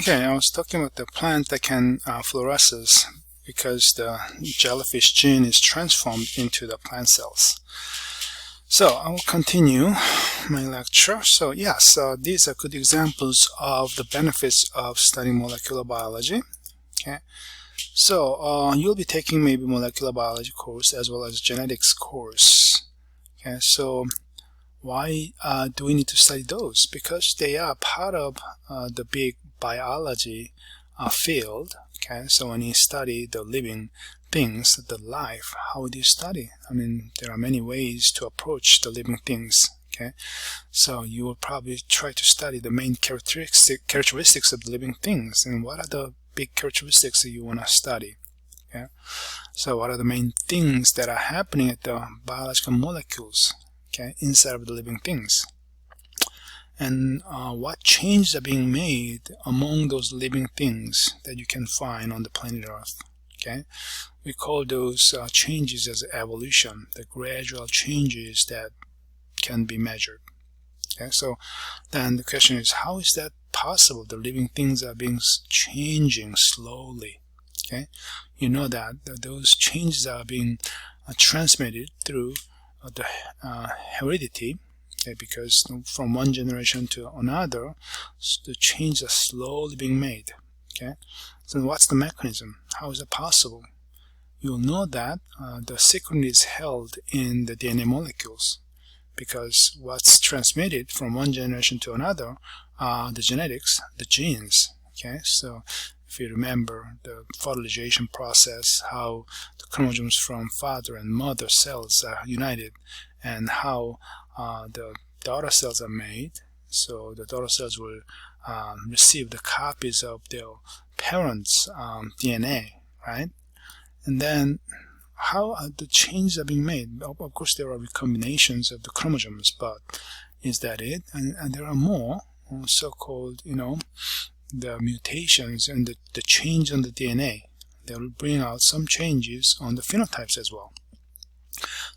Okay, I was talking about the plant that can fluoresce because the jellyfish gene is transformed into the plant cells. So I will continue my lecture. So yes, these are good examples of the benefits of studying molecular biology. Okay, so you'll be taking maybe molecular biology course as well as genetics course. Okay, so why do we need to study those? Because they are part of the big biology field. Okay, so when you study the living things, the life, how do you study? I mean, there are many ways to approach the living things. Okay, so you will probably try to study the main characteristics of the living things, and what are the big characteristics that you want to study. Okay, so what are the main things that are happening at the biological molecules, okay, inside of the living things, and what changes are being made among those living things that you can find on the planet Earth. Okay, we call those changes as evolution, the gradual changes that can be measured. Okay, so then the question is, how is that possible? The living things are being changing slowly. Okay, you know that those changes are being transmitted through the heredity. Okay, because from one generation to another, the changes are slowly being made. Okay, so what's the mechanism? How is it possible? You'll know that the secret is held in the DNA molecules, because what's transmitted from one generation to another are the genetics, the genes. Okay, so if you remember the fertilization process, how the chromosomes from father and mother cells are united, and how the daughter cells are made. So the daughter cells will receive the copies of their parents' DNA, right? And then how the changes are being made? Of course, there are recombinations of the chromosomes, but is that it? And there are more so-called, the mutations and the change on the DNA. They will bring out some changes on the phenotypes as well.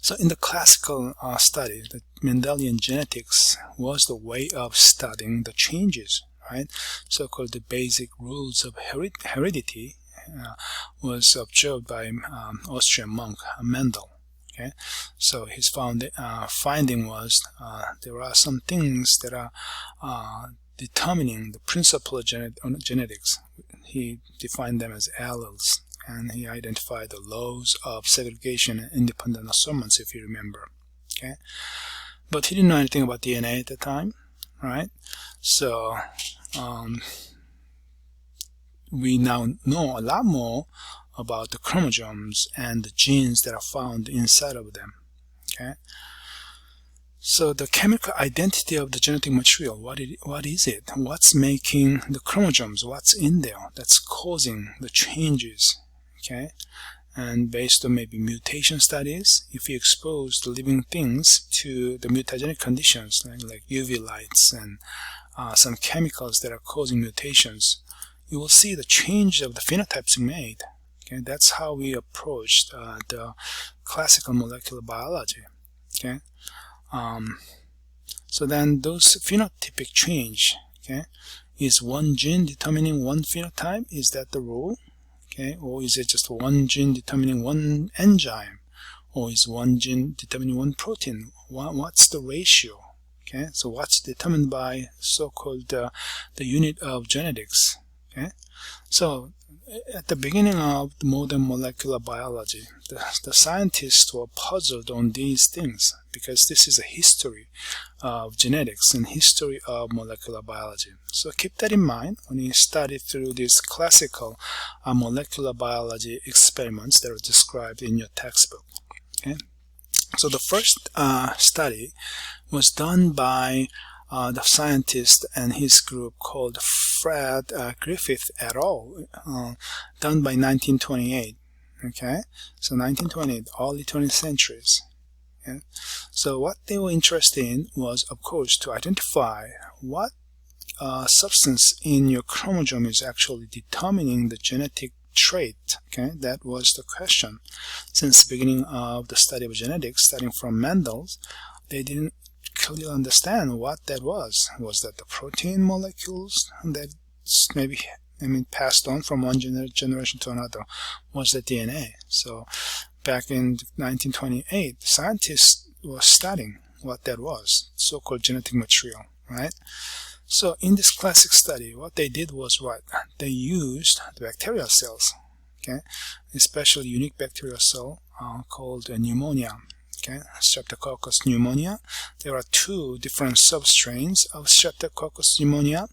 So in the classical study, the Mendelian genetics was the way of studying the changes, right? So-called the basic rules of heredity was observed by Austrian monk Mendel. Okay, so his finding was there are some things that are determining the principle of genetics. He defined them as alleles, and he identified the laws of segregation and independent assortments, if you remember. Okay, but he didn't know anything about DNA at the time, right? So we now know a lot more about the chromosomes and the genes that are found inside of them. Okay, so the chemical identity of the genetic material, what is it? What's making the chromosomes? What's in there that's causing the changes? Okay, and based on maybe mutation studies, if you expose the living things to the mutagenic conditions like UV lights and some chemicals that are causing mutations, you will see the change of the phenotypes made. Okay, that's how we approached the classical molecular biology. Okay, so then those phenotypic change, okay, is one gene determining one phenotype? Is that the rule? Okay, or is it just one gene determining one enzyme, or is one gene determining one protein? What's the ratio? Okay, so what's determined by so-called the unit of genetics? Okay, so at the beginning of the modern molecular biology, the scientists were puzzled on these things, because this is a history of genetics and history of molecular biology. So keep that in mind when you study through these classical molecular biology experiments that are described in your textbook. Okay, so the first study was done by the scientist and his group called Fred Griffith et al., done by 1928. Okay, so 1928, early 20th centuries. Okay? So what they were interested in was, of course, to identify what substance in your chromosome is actually determining the genetic trait. Okay, that was the question. Since the beginning of the study of genetics, starting from Mendel's, they didn't clearly understand what that was. Was that the protein molecules that maybe passed on from one generation to another was the DNA. So back in 1928, scientists were studying what that was, so-called genetic material, right? So in this classic study, what they did was what? They used the bacterial cells, okay, especially unique bacterial cell called pneumonia, okay, Streptococcus pneumonia. There are two different substrains of Streptococcus pneumonia.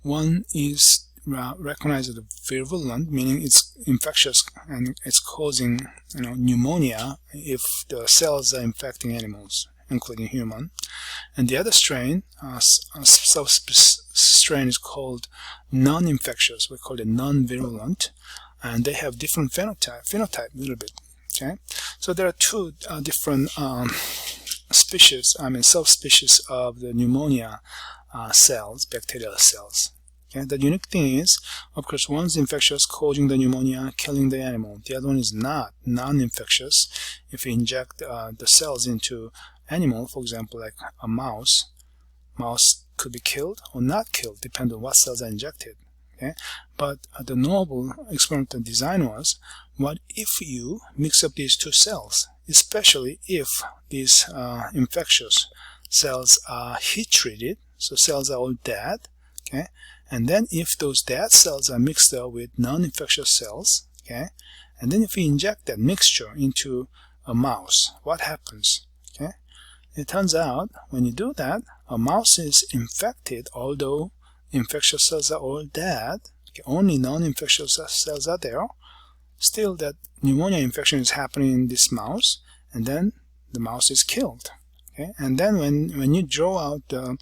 One is recognized as virulent, meaning it's infectious and it's causing pneumonia if the cells are infecting animals, including human. And the other strain, strain is called non-infectious. We call it non-virulent, and they have different phenotype a little bit. Okay, so there are two different species, subspecies of the pneumonia cells, bacterial cells. Okay, the unique thing is, of course, one's infectious, causing the pneumonia, killing the animal. The other one is not, non-infectious. If you inject the cells into animal, for example, like a mouse could be killed or not killed, depending on what cells are injected. Okay, but the novel experimental design was, what if you mix up these two cells, especially if these infectious cells are heat treated, so cells are all dead, okay, and then if those dead cells are mixed up with non-infectious cells, okay, and then if you inject that mixture into a mouse, what happens? Okay, it turns out when you do that, a mouse is infected, although infectious cells are all dead, okay, only non-infectious cells are there. Still, that pneumonia infection is happening in this mouse, and then the mouse is killed. Okay, and then when you draw out the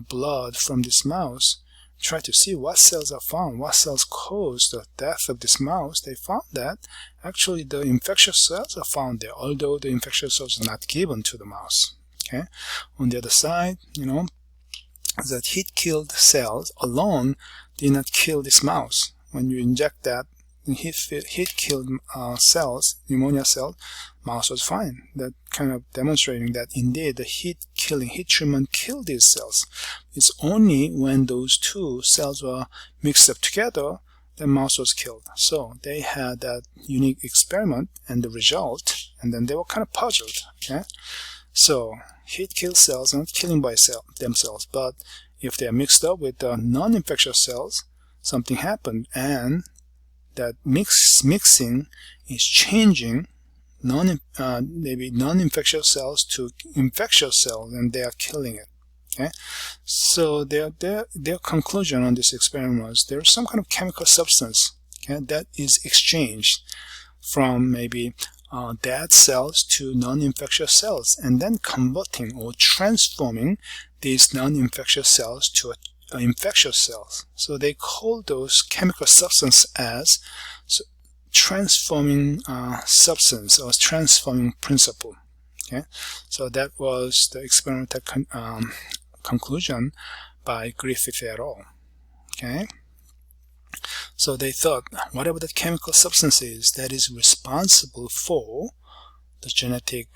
blood from this mouse, try to see what cells are found, what cells caused the death of this mouse. They found that actually the infectious cells are found there, although the infectious cells are not given to the mouse. Okay, on the other side, that heat-killed cells alone did not kill this mouse. When you inject that heat-killed cells, pneumonia cells, mouse was fine. That kind of demonstrating that indeed the heat treatment killed these cells. It's only when those two cells were mixed up together that mouse was killed. So they had that unique experiment and the result, and then they were kind of puzzled. Okay, so heat-killed cells are not killing by themselves, but if they are mixed up with the non-infectious cells, something happened, and that mixing is changing maybe non-infectious cells to infectious cells, and they are killing it. Okay, so their conclusion on this experiment was there's some kind of chemical substance, okay, that is exchanged from maybe dead cells to non-infectious cells, and then converting or transforming these non-infectious cells to infectious cells. So they call those chemical substance as transforming substance or transforming principle. Okay, so that was the experimental conclusion by Griffith et al. Okay, so they thought whatever that chemical substance is that is responsible for the genetic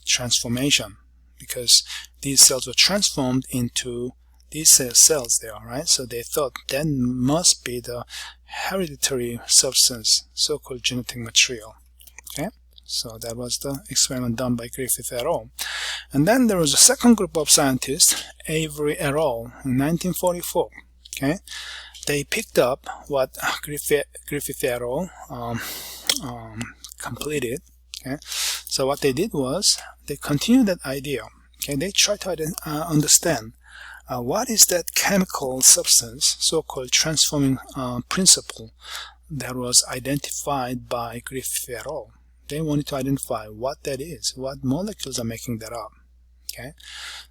transformation, because these cells were transformed into these cells there, right? So they thought that must be the hereditary substance, so-called genetic material. Okay, so that was the experiment done by Griffith et al. And then there was a second group of scientists, Avery et al. In 1944. Okay, they picked up what Griffith et al. Completed. Okay, so what they did was they continued that idea. Okay, they tried to understand what is that chemical substance, so-called transforming principle, that was identified by Griffith et al. They wanted to identify what that is, what molecules are making that up. Okay,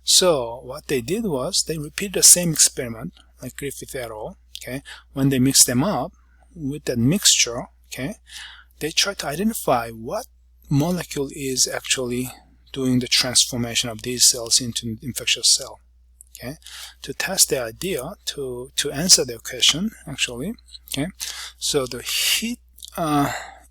so what they did was they repeated the same experiment like Griffith et al. Okay, when they mixed them up with that mixture, okay, they tried to identify what molecule is actually doing the transformation of these cells into an infectious cell. Okay, to test their idea, to answer their question, actually. Okay, so the heat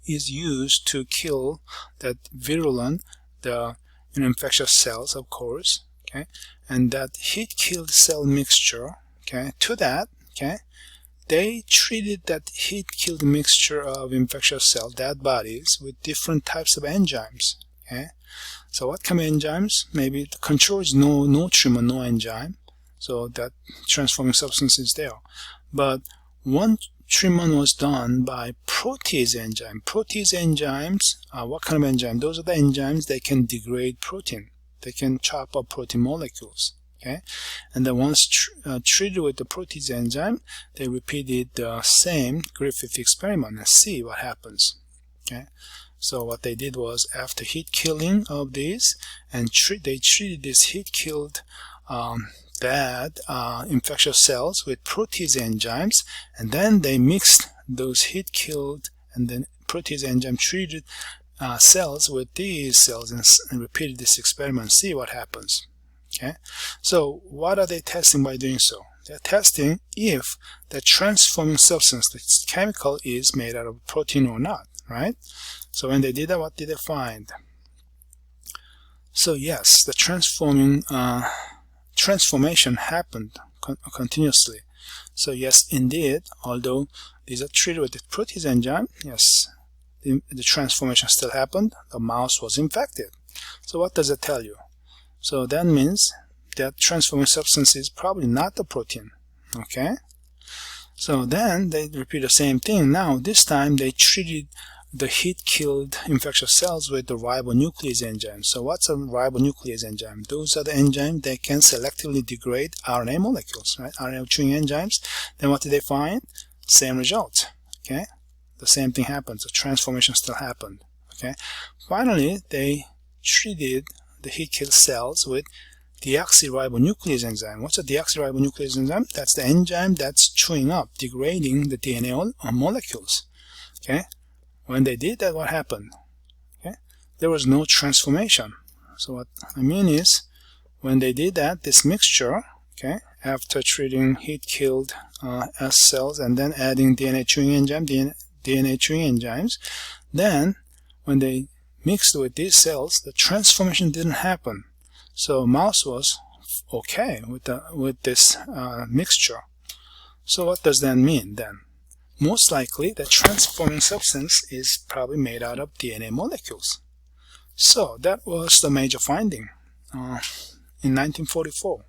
is used to kill that virulent, the infectious cells, of course. Okay, and that heat-killed cell mixture. Okay, to that, okay, they treated that heat-killed mixture of infectious cell dead bodies with different types of enzymes. Okay, so what kind of enzymes? Maybe the control is no treatment, no enzyme, so that transforming substance is there. But one treatment was done by protease enzyme. Protease enzymes, what kind of enzyme? Those are the enzymes that can degrade protein. They can chop up protein molecules. Okay, and then once treated with the protease enzyme, they repeated the same Griffith experiment and see what happens. Okay, so what they did was, after heat killing of these, and they treated these heat killed bad infectious cells with protease enzymes, and then they mixed those heat killed and then protease enzyme treated cells with these cells and repeated this experiment, see what happens. Okay, so what are they testing by doing so? They're testing if the transforming substance, the chemical, is made out of protein or not, right? So when they did that, what did they find? So yes, the transformation happened continuously. So yes, indeed, although these are treated with the protease enzyme, yes, the transformation still happened. The mouse was infected. So what does it tell you? So that means that transforming substance is probably not the protein. Okay, so then they repeat the same thing. Now this time they treated the heat-killed infectious cells with the ribonuclease enzyme. So what's a ribonuclease enzyme? Those are the enzymes that can selectively degrade RNA molecules, right? RNA chewing enzymes. Then what did they find? Same result. Okay, the same thing happens. The transformation still happened. Okay, finally they treated the heat-killed cells with deoxyribonuclease enzyme. What's a deoxyribonuclease enzyme? That's the enzyme that's chewing up, degrading the DNA molecules. Okay, when they did that, what happened? Okay, there was no transformation. So what I mean is, when they did that, this mixture, okay, after treating heat-killed S cells and then adding DNA chewing enzymes, then when they mixed with these cells, the transformation didn't happen. So mouse was okay with this mixture. So what does that mean then? Most likely the transforming substance is probably made out of DNA molecules. So that was the major finding in 1944.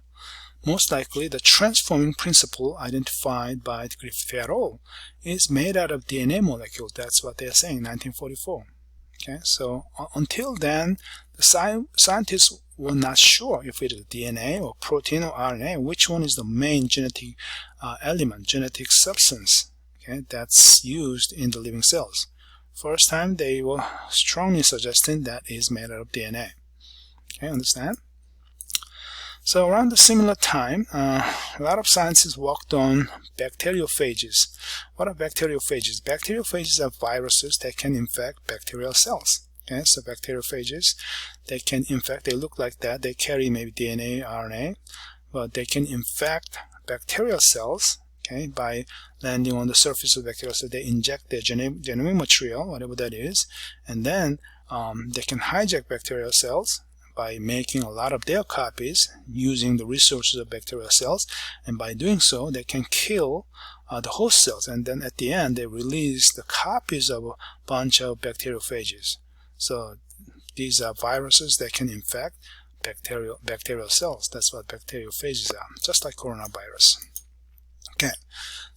Most likely the transforming principle identified by Griffith et al. Is made out of DNA molecules. That's what they're saying in 1944. Okay, so until then, the scientists were not sure if it is DNA or protein or RNA, which one is the main genetic element, genetic substance, okay, that's used in the living cells. First time they were strongly suggesting that is made out of DNA. Okay, understand? So around a similar time, a lot of scientists worked on bacteriophages. What are bacteriophages? Bacteriophages are viruses that can infect bacterial cells. Okay, so bacteriophages, they can infect, they look like that, they carry maybe DNA, RNA, but they can infect bacterial cells, okay, by landing on the surface of bacterial cells. They inject their genomic material, whatever that is, and then they can hijack bacterial cells by making a lot of their copies using the resources of bacterial cells, and by doing so they can kill the host cells, and then at the end they release the copies of a bunch of bacteriophages. So these are viruses that can infect bacterial cells. That's what bacteriophages are, just like coronavirus. Okay,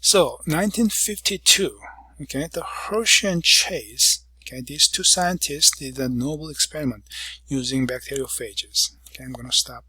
so 1952, okay, the Hershey and Chase, okay, these two scientists did a novel experiment using bacteriophages. Okay, I'm going to stop